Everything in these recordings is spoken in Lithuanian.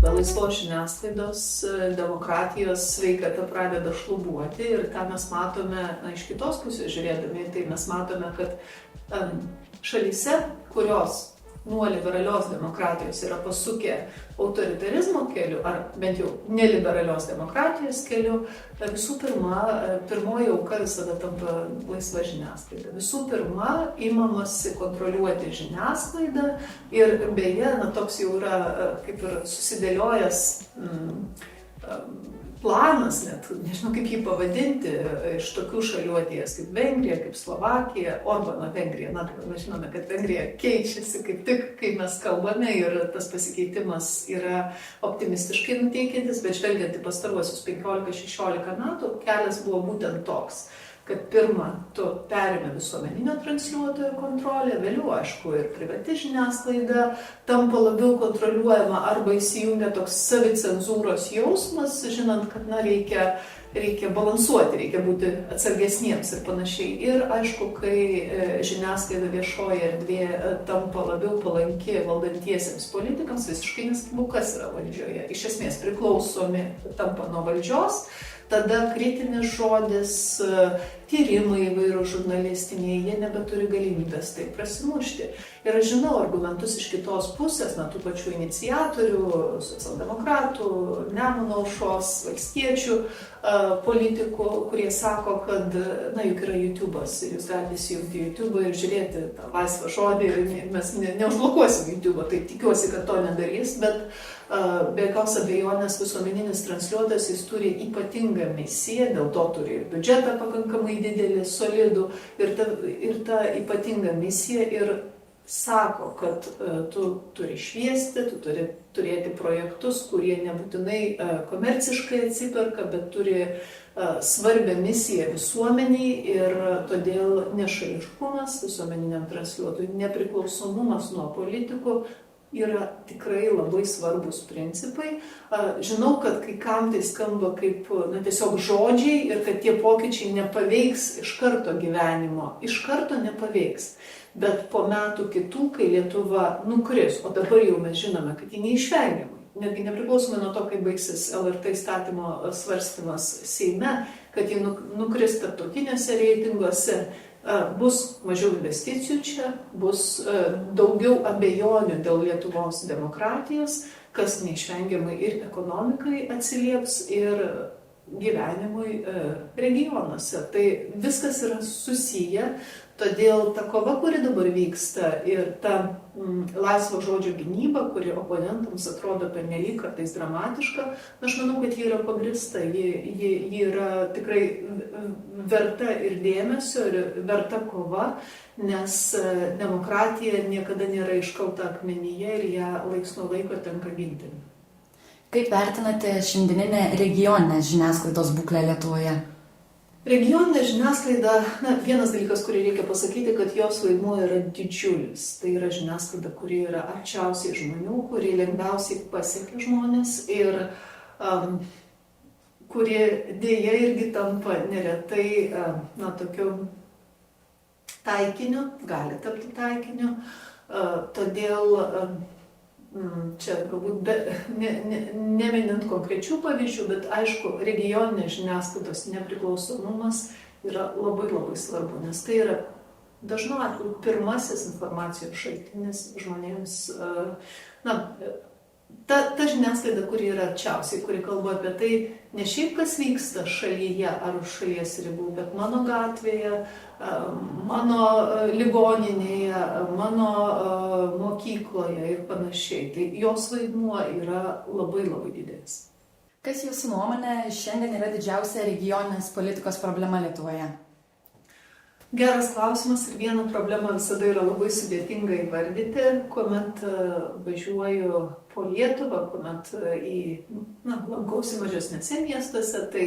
Laisvos žiniasklaidos, demokratijos sveikata pradeda šlubuoti ir tą mes matome iš kitos pusės žiūrėdami. Tai mes matome, kad šalyse, kurios nuo liberalios demokratijos yra pasukę autoritarizmo keliu, ar bent jau neliberalios demokratijos keliu, visų pirma, pirmoji auka visada tampa laisva žiniasklaida. Visų pirma, imamasi kontroliuoti žiniasklaidą ir beje, toks jau yra kaip ir susidėliojęs planas, net nežinau kaip jį pavadinti, iš tokių šalių atėjęs kaip Vengrija, kaip Slovakija, Orbano Vengrija. Mes žinome, kad Vengrija keičiasi kaip tik, kai mes kalbame ir tas pasikeitimas yra optimistiškai nuteikiantis, bet žvelgiant į pastaruosius 15-16 metų, kelias buvo būtent toks, kad pirmą, tu perimi visuomeninio transliuotojo kontrolę, vėliau, aišku, ir privati žiniasklaida tampa labiau kontroliuojama arba įsijungia toks savicenzūros jausmas, žinant, kad reikia balansuoti, reikia būti atsargesniems ir panašiai. Ir aišku, kai žiniasklaida viešoji erdvė tampa labiau palanki valdantiesiems politikams, visiškai nesvarbu, kas yra valdžioje. Iš esmės priklausomi tampa nuo valdžios. Tada kritinis žodis, tyrimai įvairūs žurnalistiniai, jie nebeturi galimybės taip prasimušti. Ir aš žinau argumentus iš kitos pusės, tų pačių iniciatorių, socialdemokratų, Nemuno aušros, valstiečių politikų, kurie sako, kad, juk yra YouTube'as ir jūs galite įsijungti YouTube'ą ir žiūrėti tą laisvą žodį ir mes neužblokuosim YouTube'ą, tai tikiuosi, kad to nedarys, bet be jokios abejonės visuomeninis transliuotojas, jis turi ypatingą misiją, dėl to turi ir biudžetą pakankamai didelį, solidų ir ta ypatinga misija ir sako, kad tu turi šviesti, tu turi turėti projektus, kurie nebūtinai komerciškai atsiperka, bet turi svarbią misiją visuomeniai ir todėl nešališkumas visuomeniniam transliuotojui, nepriklausomumas nuo politikų yra tikrai labai svarbus principai. Žinau, kad kai kam tai skamba kaip tiesiog žodžiai ir kad tie pokyčiai nepaveiks iš karto gyvenimo. Iš karto nepaveiks. Bet po metų kitų, kai Lietuva nukris, o dabar jau mes žinome, kad ji neišvengiamai, netgi nepriklausomai nuo to, kai baigsis LRT įstatymo svarstymas Seime, kad ji nukris tarptautiniuose reitinguose, bus mažiau investicijų čia, bus daugiau abejonių dėl Lietuvos demokratijos, kas neišvengiamai ir ekonomikai atsilieps ir gyvenimui regionuose. Tai viskas yra susiję, todėl ta kova, kuri dabar vyksta ir ta laisvo žodžio gynyba, kuri oponentams atrodo pernelyg kartais dramatiška, aš manau, kad ji yra pagrįsta, ji yra tikrai verta ir dėmesio, ir verta kova, nes demokratija niekada nėra iškalta akmenyje ir ją laiks nuo laiko tenka ginti. Kaip vertinate šiandieninę regioninės žiniasklaidos būklę Lietuvoje? Regioninė žiniasklaida, vienas dalykas, kurį reikia pasakyti, kad jos vaidmuo yra didžiulis. Tai yra žiniasklaida, kuri yra arčiausiai žmonių, kuri lengviausiai pasiekia žmonės ir kuri dėja irgi tampa neretai tokiu taikiniu, gali tapti taikiniu. Todėl čia galbūt neminint konkrečių pavyzdžių, bet aišku, regioninės žiniasklaidos nepriklausomumas yra labai labai svarbu, nes tai yra dažnu atveju pirmasis informacijos šaltinis žmonėms. Ta žiniasklaida, kuri yra arčiausiai, kuri kalba apie tai, ne šiaip kas vyksta šalyje ar už šalies ribų, bet mano gatvėje, mano ligoninėje, mano mokykloje ir panašiai. Tai jos vaidmuo yra labai labai didelis. Kas jūsų nuomonė šiandien yra didžiausia regioninės politikos problema Lietuvoje? Geras klausimas ir vieną problemą visada yra labai sudėtinga įvardyti, kuomet važiuoju po Lietuvą, kuomet lankausi mažesnėse miestuose, tai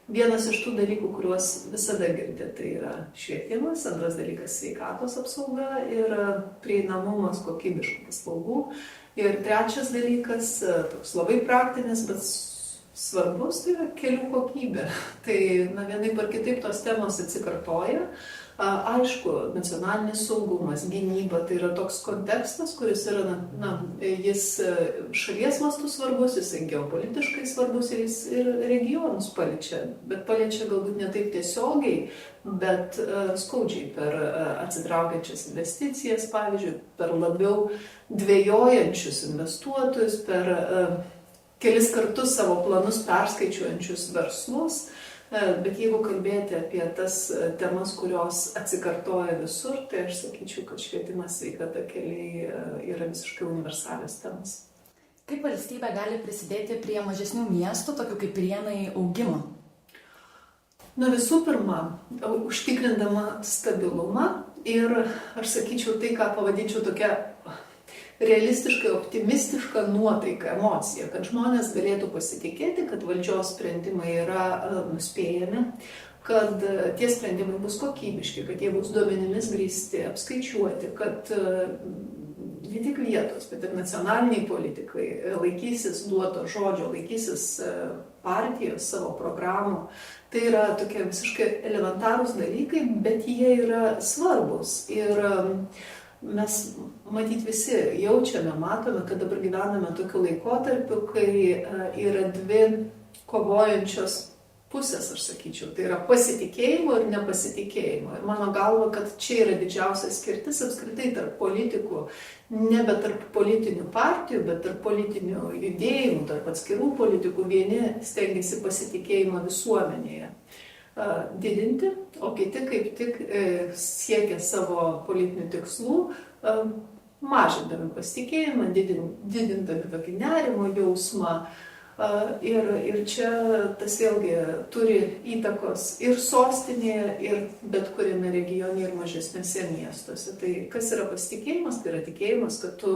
vienas iš tų dalykų, kuriuos visada girdi, tai yra švietimas, antras dalykas sveikatos apsauga ir prieinamumas kokybiškų paslaugų. Ir trečias dalykas, toks labai praktinis, bet svarbus, tai yra kelių kokybė. Tai vienaip ar kitaip tos temos atsikartoja. Aišku, nacionalinis saugumas, gynyba, tai yra toks kontekstas, kuris yra, jis šalies mastu svarbus, jis geopolitiškai svarbus ir jis ir regionus paliečia, bet paliečia galbūt ne taip tiesiogiai, bet skaudžiai per atsitraukiančias investicijas, pavyzdžiui, per labiau dvejojančius investuotojus, per kelis kartus savo planus perskaičiuojančius verslus. Bet jeigu kalbėti apie tas temas, kurios atsikartoja visur, tai aš sakyčiau, kad švietimas, sveikata, keliai yra visiškai universalios temas. Kaip valstybė gali prisidėti prie mažesnių miestų, tokių kaip Prienai, augimo? Visų pirma, užtikrindama stabilumą ir aš sakyčiau tai, ką pavadinčiau tokia realistiškai optimistiška nuotaika, emocija, kad žmonės galėtų pasitikėti, kad valdžios sprendimai yra nuspėjami, kad tie sprendimai bus kokybiški, kad jie bus duomenimis grįsti, apskaičiuoti, kad ne tik vietos, bet ir nacionaliniai politikai laikysis duoto žodžio, laikysis partijos savo programų. Tai yra tokie visiškai elementarūs dalykai, bet jie yra svarbus. Ir mes matyt visi jaučiame, matome, kad dabar gyvename tokiu laikotarpiu, kai yra dvi kovojančios pusės, aš sakyčiau. Tai yra pasitikėjimo ir nepasitikėjimo. Ir mano galva, kad čia yra didžiausia skirtis apskritai tarp politikų, nebe tarp politinių partijų, bet tarp politinių judėjimų, tarp atskirų politikų. Vieni stengiasi pasitikėjimą visuomenėje didinti, o kiti kaip tik siekia savo politinių tikslų, mažindami pasitikėjimą, didindami tokį nerimo jausmą. Ir čia tas vėlgi turi įtakos ir sostinėje, ir bet kuriame regione, ir mažesniuose miestuose. Tai kas yra pasitikėjimas? Tai yra tikėjimas, kad tu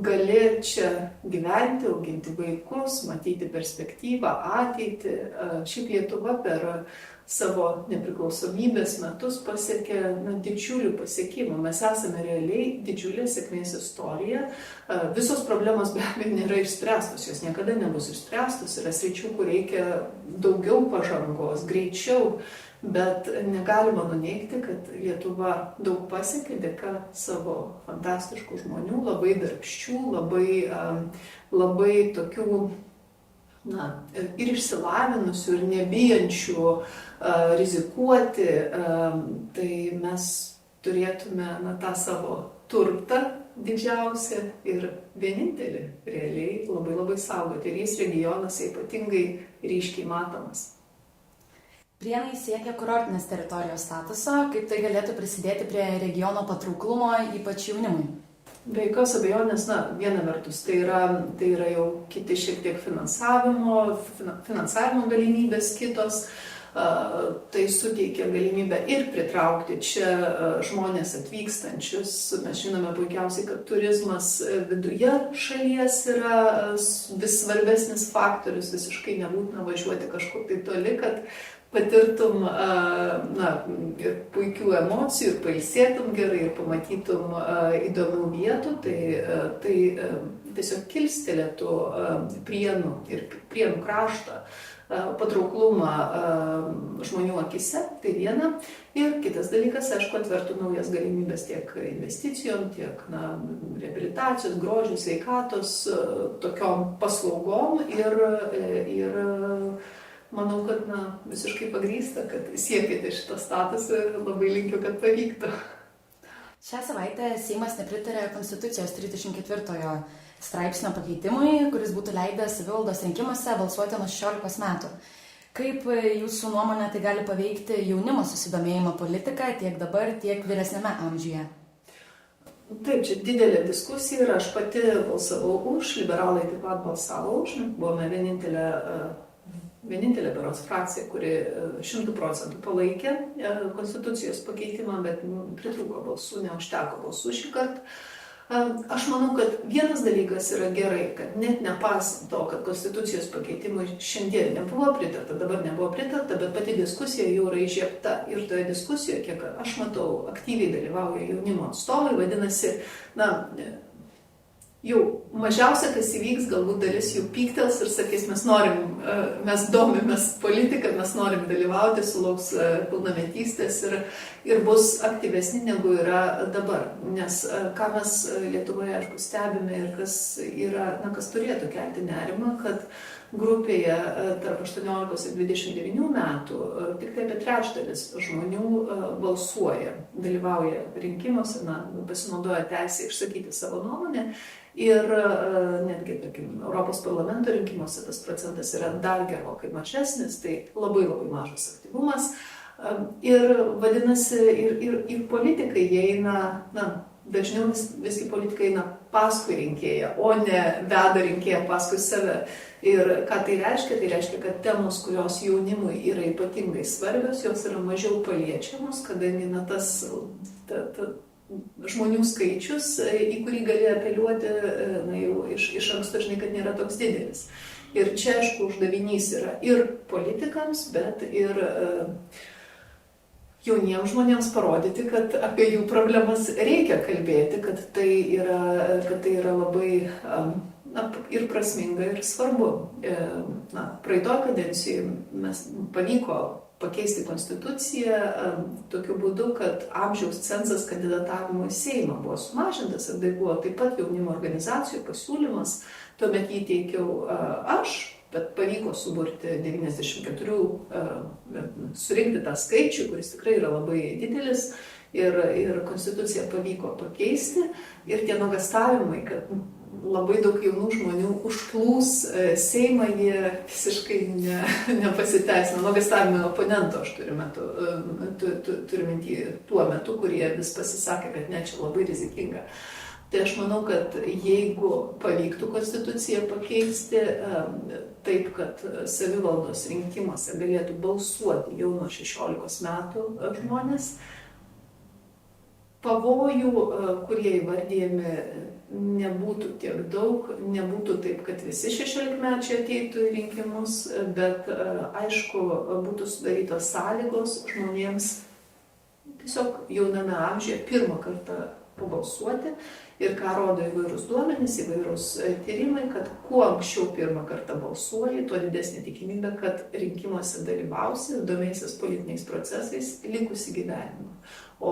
gali čia gyventi, auginti vaikus, matyti perspektyvą, ateitį. Šiaip Lietuva per savo nepriklausomybės metus pasiekė didžiulių pasiekimų. Mes esame realiai didžiulė sėkmės istorija. Visos problemos be abejo nėra išspręstos, jos niekada nebus išspręstos. Yra sričių, kur reikia daugiau pažangos, greičiau. Bet negalima nuneigti, kad Lietuva daug pasiekė dėka savo fantastiškų žmonių, labai darbščių, labai tokių ir išsilavinusių, ir nebijančių rizikuoti. Tai mes turėtume tą savo turtą didžiausią ir vienintelį realiai labai saugoti. Ir jis regionuose ypatingai ryškiai matomas. Prienai siekia kurortinės teritorijos statuso, kaip tai galėtų prisidėti prie regiono patrauklumo, ypač jaunimui? Be jokios abejonės, viena vertus, tai yra jau kiti šiek tiek finansavimo galimybės kitos, tai suteikia galimybę ir pritraukti čia žmonės atvykstančius. Mes žinome puikiausiai, kad turizmas viduje šalies yra vis svarbesnis faktorius, visiškai nebūtina važiuoti kažkur tai toli, kad patirtum ir puikių emocijų, ir pailsėtum gerai, ir pamatytum įdomių vietų, tai tiesiog kilstelėtų Prienų ir Prienų kraštą patrauklumą žmonių akise, tai viena. Ir kitas dalykas, aišku, atvertų naujas galimybės tiek investicijom, tiek reabilitacijos, grožio, sveikatos, tokiom paslaugom ir manau, kad visiškai pagrįsta, kad siekite šitą statusą ir labai linkiu, kad pavyktų. Šią savaitę Seimas nepritarė Konstitucijos 34 straipsnio pakeitimui, kuris būtų leidęs savivaldos rinkimuose balsuoti nuo 16 metų. Kaip jūsų nuomonė tai gali paveikti jaunimo susidomėjimą politiką tiek dabar, tiek vyresniame amžiuje? Taip, čia didelė diskusija ir aš pati balsavau už, liberalai taip pat balsavo už, buvome vienintelė berods frakcija, kuri 100% palaikė Konstitucijos pakeitimą, bet pritrūko balsų, neužteko balsų šį kartą. Aš manau, kad vienas dalykas yra gerai, kad net nepaisant to, kad Konstitucijos pakeitimui šiandien nebuvo pritarta, dabar nebuvo pritarta, bet pati diskusija jau yra įžiebta. Ir toje diskusijoje, kiek aš matau, aktyviai dalyvauja jaunimo atstovai, vadinasi, jau mažiausia, kas įvyks, galbūt dalis jų pyktels ir sakys, mes domimės politiką, mes norim dalyvauti, sulauks pilnametystės ir bus aktyvesni negu yra dabar. Nes ką mes Lietuvoje, aišku, stebime ir kas turėtų kelti nerimą, kad grupėje tarp 18 ir 29 metų tik tai apie trečdalis žmonių balsuoja, dalyvauja rinkimuose, pasinaudoja teisę išsakyti savo nuomonę. Ir netgi, tarkim, Europos parlamento rinkimuose tas procentas yra dar gerokai mažesnis, tai labai mažas aktyvumas. Ir vadinasi, ir politikai jie eina, dažniau visgi politikai eina paskui rinkėją, o ne veda rinkėją paskui save. Ir ką tai reiškia? Tai reiškia, kad temos, kurios jaunimui yra ypatingai svarbios, jos yra mažiau paliečiamos, kadangi tas žmonių skaičius, į kurį gali apeliuoti, jau iš anksto žinai, kad nėra toks didelis. Ir čia, aišku, uždavinys yra ir politikams, bet ir jauniems žmonėms parodyti, kad apie jų problemas reikia kalbėti, kad tai yra labai ir prasminga, ir svarbu. Praeitoje kadencijoje mes pavyko pakeisti konstituciją tokiu būdu, kad amžiaus cenzas kandidatavimo į Seimą buvo sumažintas ir tai buvo taip pat jaunimo organizacijų pasiūlymas. Tuomet jį teikiau aš, bet pavyko suburti 94, surinkti tą skaičių, kuris tikrai yra labai didelis ir konstituciją pavyko pakeisti. Ir tie nuogąstavimai, kad labai daug jaunų žmonių užplūs Seimą, jie visiškai nepasiteisino. Nuogąstavimai oponento aš turiu minty tuo metu, kurie vis pasisakė, kad ne, čia labai rizikinga. Tai aš manau, kad jeigu pavyktų konstituciją pakeisti taip, kad savivaldos rinkimuose galėtų balsuoti jau nuo 16 metų žmonės, pavojų, kurie įvardyjami, nebūtų tiek daug, nebūtų taip, kad visi 16-mečiai ateitų į rinkimus, bet aišku, būtų sudarytos sąlygos žmonėms tiesiog jauname amžiuje pirmą kartą pabalsuoti. Ir ką rodo įvairūs duomenys, įvairūs tyrimai, kad kuo anksčiau pirmą kartą balsuoji, tuo didesnė tikimybė, kad rinkimuose dalyvausi ir domėsies politiniais procesais likusį gyvenimą. O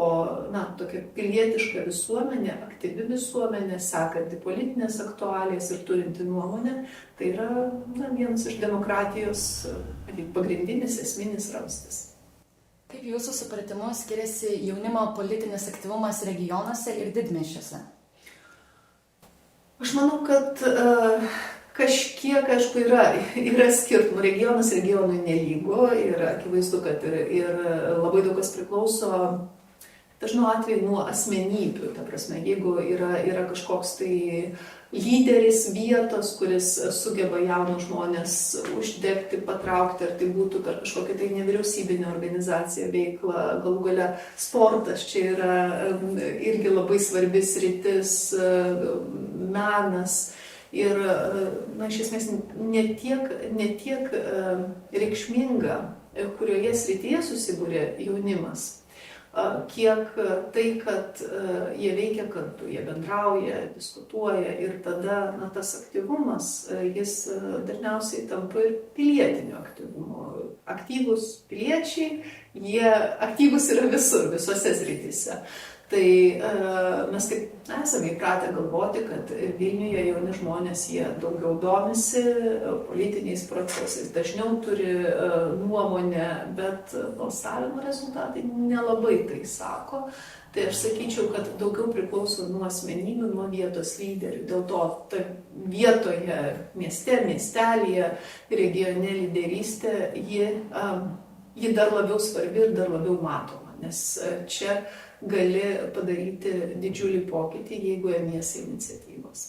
tokia pilietiška visuomenė, aktyvi visuomenė, sekanti politinės aktualijas ir turinti nuomonę, tai yra vienas iš demokratijos pagrindinis esminis ramstis. Kaip jūsų supratimu skiriasi jaunimo politinis aktyvumas regionuose ir didmiesčiuose? Aš manau, kad kažkiek, aišku, yra skirtumų. Regionas regionui nelygu ir akivaizdu, kad ir labai daug kas priklauso dažnu atveju nuo asmenybių. Ta prasme, jeigu yra kažkoks tai lyderis vietos, kuris sugeba jaunus žmonės uždegti, patraukti, ar tai būtų per kažkokią tai nevyriausybinę organizaciją veiklą, galų gale sportas čia yra irgi labai svarbi sritis, menas. Ir, iš esmės, ne tiek reikšminga, kurioje srityje susibūrė jaunimas, kiek tai, kad jie veikia kartu, jie bendrauja, diskutuoja ir tada tas aktyvumas, jis dažniausiai tampa ir pilietiniu aktyvumu. Aktyvūs piliečiai, jie aktyvūs yra visur, visose srityse. Tai mes taip esame įpratę galvoti, kad Vilniuje jauni žmonės, jie daugiau domisi politiniais procesais, dažniau turi nuomonę, bet balsavimo rezultatai nelabai tai sako. Tai aš sakyčiau, kad daugiau priklauso nuo asmenybių, nuo vietos lyderių. Dėl to vietoje, mieste, miestelyje, regione lyderystė, ji dar labiau svarbi ir dar labiau matoma, nes čia gali padaryti didžiulį pokytį, jeigu ėmiesi iniciatyvos.